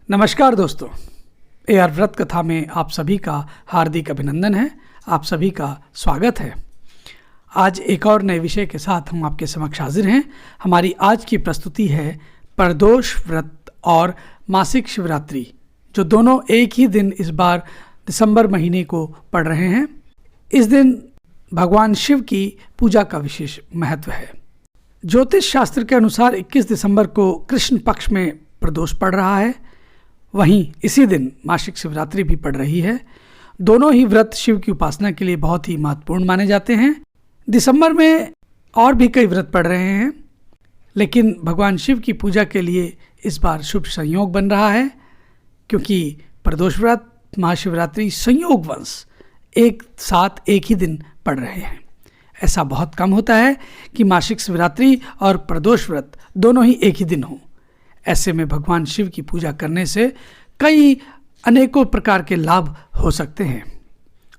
नमस्कार दोस्तों, AR व्रत कथा में आप सभी का हार्दिक अभिनंदन है। आप सभी का स्वागत है। आज एक और नए विषय के साथ हम आपके समक्ष हाजिर हैं। हमारी आज की प्रस्तुति है प्रदोष व्रत और मासिक शिवरात्रि, जो दोनों एक ही दिन इस बार दिसंबर महीने को पड़ रहे हैं। इस दिन भगवान शिव की पूजा का विशेष महत्व है। ज्योतिष शास्त्र के अनुसार 21 दिसंबर को कृष्ण पक्ष में प्रदोष पड़ रहा है, वहीं इसी दिन मासिक शिवरात्रि भी पड़ रही है। दोनों ही व्रत शिव की उपासना के लिए बहुत ही महत्वपूर्ण माने जाते हैं। दिसंबर में और भी कई व्रत पड़ रहे हैं, लेकिन भगवान शिव की पूजा के लिए इस बार शुभ संयोग बन रहा है, क्योंकि प्रदोष व्रत, महाशिवरात्रि संयोगवश एक साथ एक ही दिन पड़ रहे हैं। ऐसा बहुत कम होता है कि मासिक शिवरात्रि और प्रदोष व्रत दोनों ही एक ही दिन हों। ऐसे में भगवान शिव की पूजा करने से कई अनेकों प्रकार के लाभ हो सकते हैं।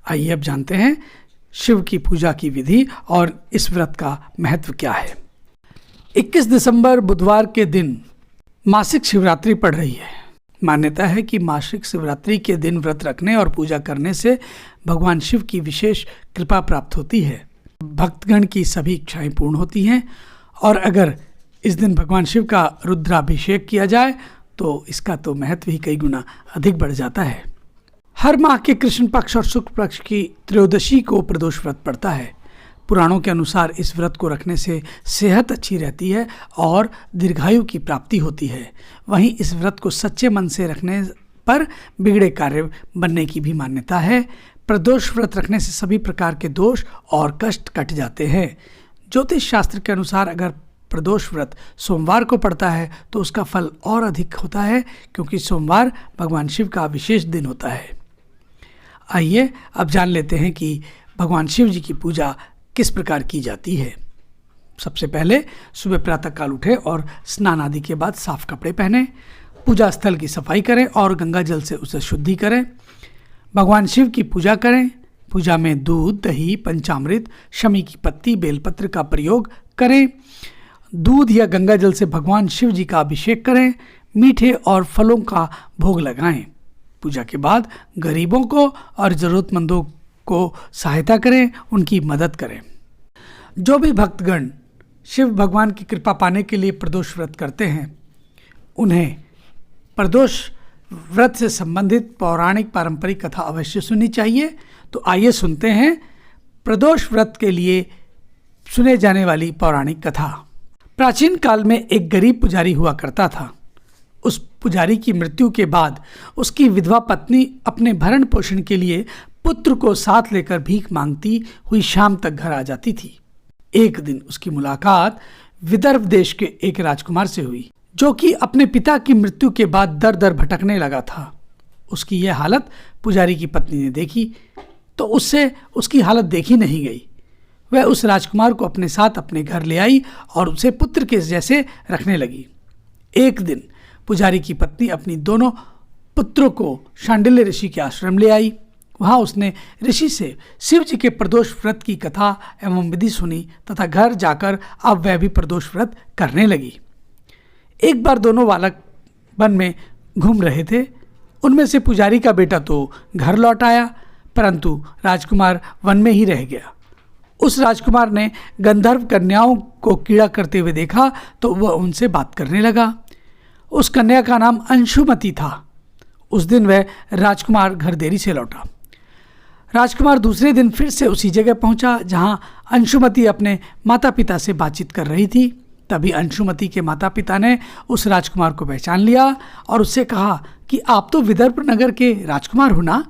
आइए अब जानते हैं शिव की पूजा की विधि और इस व्रत का महत्व क्या है। 21 दिसंबर बुधवार के दिन मासिक शिवरात्रि पड़ रही है। मान्यता है कि मासिक शिवरात्रि के दिन व्रत रखने और पूजा करने से भगवान शिव की विशेष कृपा प्राप्त होती है। भक्तगण की सभी इच्छाएं पूर्ण होती हैं, और अगर इस दिन भगवान शिव का रुद्राभिषेक किया जाए तो इसका तो महत्व ही कई गुना अधिक बढ़ जाता है। हर माह के कृष्ण पक्ष और शुक्ल पक्ष की त्रयोदशी को प्रदोष व्रत पड़ता है। पुराणों के अनुसार इस व्रत को रखने से सेहत अच्छी रहती है और दीर्घायु की प्राप्ति होती है। वहीं इस व्रत को सच्चे मन से रखने पर बिगड़े कार्य बनने की भी मान्यता है। प्रदोष व्रत रखने से सभी प्रकार के दोष और कष्ट कट जाते हैं। ज्योतिष शास्त्र के अनुसार अगर प्रदोष व्रत सोमवार को पड़ता है तो उसका फल और अधिक होता है, क्योंकि सोमवार भगवान शिव का विशेष दिन होता है। आइए अब जान लेते हैं कि भगवान शिव जी की पूजा किस प्रकार की जाती है। सबसे पहले सुबह प्रातःकाल उठे और स्नान आदि के बाद साफ कपड़े पहने, पूजा स्थल की सफाई करें और गंगा जल से उसे शुद्धि करें। भगवान शिव की पूजा करें। पूजा में दूध, दही, पंचामृत, शमी की पत्ती, बेलपत्र का प्रयोग करें। दूध या गंगा जल से भगवान शिव जी का अभिषेक करें। मीठे और फलों का भोग लगाएं। पूजा के बाद गरीबों को और ज़रूरतमंदों को सहायता करें, उनकी मदद करें। जो भी भक्तगण शिव भगवान की कृपा पाने के लिए प्रदोष व्रत करते हैं, उन्हें प्रदोष व्रत से संबंधित पौराणिक पारंपरिक कथा अवश्य सुननी चाहिए। तो आइए सुनते हैं प्रदोष व्रत के लिए सुने जाने वाली पौराणिक कथा। प्राचीन काल में एक गरीब पुजारी हुआ करता था। उस पुजारी की मृत्यु के बाद उसकी विधवा पत्नी अपने भरण पोषण के लिए पुत्र को साथ लेकर भीख मांगती हुई शाम तक घर आ जाती थी। एक दिन उसकी मुलाकात विदर्भ देश के एक राजकुमार से हुई, जो कि अपने पिता की मृत्यु के बाद दर दर भटकने लगा था। उसकी यह हालत पुजारी की पत्नी ने देखी तो उससे उसकी हालत देखी नहीं गई। वह उस राजकुमार को अपने साथ अपने घर ले आई और उसे पुत्र के जैसे रखने लगी। एक दिन पुजारी की पत्नी अपनी दोनों पुत्रों को शांडिल्य ऋषि के आश्रम ले आई। वहाँ उसने ऋषि से शिव जी के प्रदोष व्रत की कथा एवं विधि सुनी तथा घर जाकर अब वह भी प्रदोष व्रत करने लगी। एक बार दोनों बालक वन में घूम रहे थे। उनमें से पुजारी का बेटा तो घर लौट आया, परंतु राजकुमार वन में ही रह गया। उस राजकुमार ने गंधर्व कन्याओं को कीड़ा करते हुए देखा तो वह उनसे बात करने लगा। उस कन्या का नाम अंशुमति था। उस दिन वह राजकुमार घर देरी से लौटा। राजकुमार दूसरे दिन फिर से उसी जगह पहुंचा जहां अंशुमति अपने माता पिता से बातचीत कर रही थी। तभी अंशुमति के माता पिता ने उस राजकुमार को पहचान लिया और उससे कहा कि आप तो विदर्भ नगर के राजकुमार हो ना,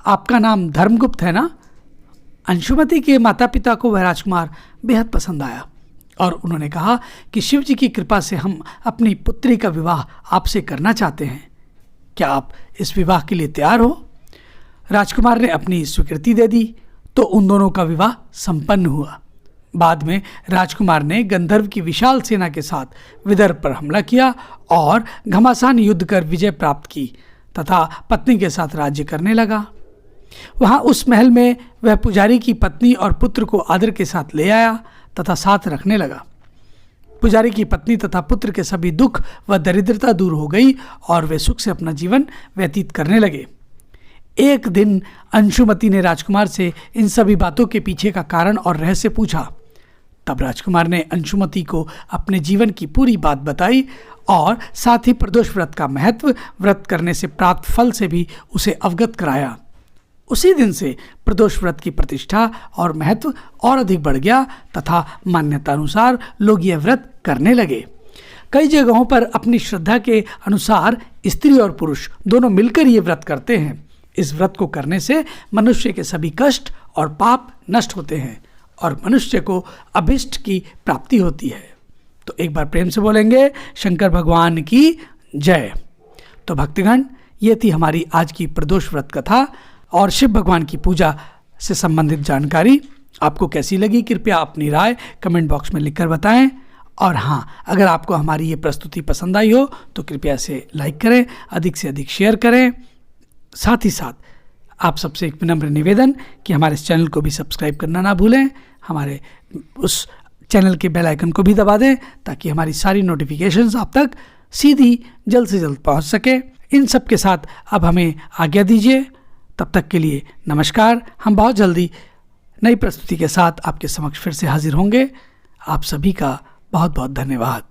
आपका नाम धर्मगुप्त है ना। अंशुमति के माता पिता को वह राजकुमार बेहद पसंद आया और उन्होंने कहा कि शिव जी की कृपा से हम अपनी पुत्री का विवाह आपसे करना चाहते हैं। क्या आप इस विवाह के लिए तैयार हो? राजकुमार ने अपनी स्वीकृति दे दी तो उन दोनों का विवाह संपन्न हुआ। बाद में राजकुमार ने गंधर्व की विशाल सेना के साथ विदर्भ पर हमला किया और घमासान युद्ध कर विजय प्राप्त की तथा पत्नी के साथ राज्य करने लगा। वहाँ उस महल में वह पुजारी की पत्नी और पुत्र को आदर के साथ ले आया तथा साथ रखने लगा। पुजारी की पत्नी तथा पुत्र के सभी दुख व दरिद्रता दूर हो गई और वे सुख से अपना जीवन व्यतीत करने लगे। एक दिन अंशुमति ने राजकुमार से इन सभी बातों के पीछे का कारण और रहस्य पूछा। तब राजकुमार ने अंशुमति को अपने जीवन की पूरी बात बताई और साथ ही प्रदोष व्रत का महत्व, व्रत करने से प्राप्त फल से भी उसे अवगत कराया। उसी दिन से प्रदोष व्रत की प्रतिष्ठा और महत्व और अधिक बढ़ गया तथा मान्यता अनुसार लोग यह व्रत करने लगे। कई जगहों पर अपनी श्रद्धा के अनुसार स्त्री और पुरुष दोनों मिलकर ये व्रत करते हैं। इस व्रत को करने से मनुष्य के सभी कष्ट और पाप नष्ट होते हैं और मनुष्य को अभिष्ट की प्राप्ति होती है। तो एक बार प्रेम से बोलेंगे शंकर भगवान की जय। तो भक्तगण, ये थी हमारी आज की प्रदोष व्रत कथा और शिव भगवान की पूजा से संबंधित जानकारी। आपको कैसी लगी कृपया अपनी राय कमेंट बॉक्स में लिखकर बताएं। और हाँ, अगर आपको हमारी ये प्रस्तुति पसंद आई हो तो कृपया इसे लाइक करें, अधिक से अधिक शेयर करें। साथ ही साथ आप सबसे एक विनम्र निवेदन कि हमारे इस चैनल को भी सब्सक्राइब करना ना भूलें। हमारे उस चैनल के बेल आइकन को भी दबा दें ताकि हमारी सारी नोटिफिकेशंस आप तक सीधी जल्द से जल्द पहुंच सके। इन सब के साथ अब हमें आज्ञा दीजिए। तब तक के लिए नमस्कार। हम बहुत जल्दी नई प्रस्तुति के साथ आपके समक्ष फिर से हाजिर होंगे। आप सभी का बहुत बहुत धन्यवाद।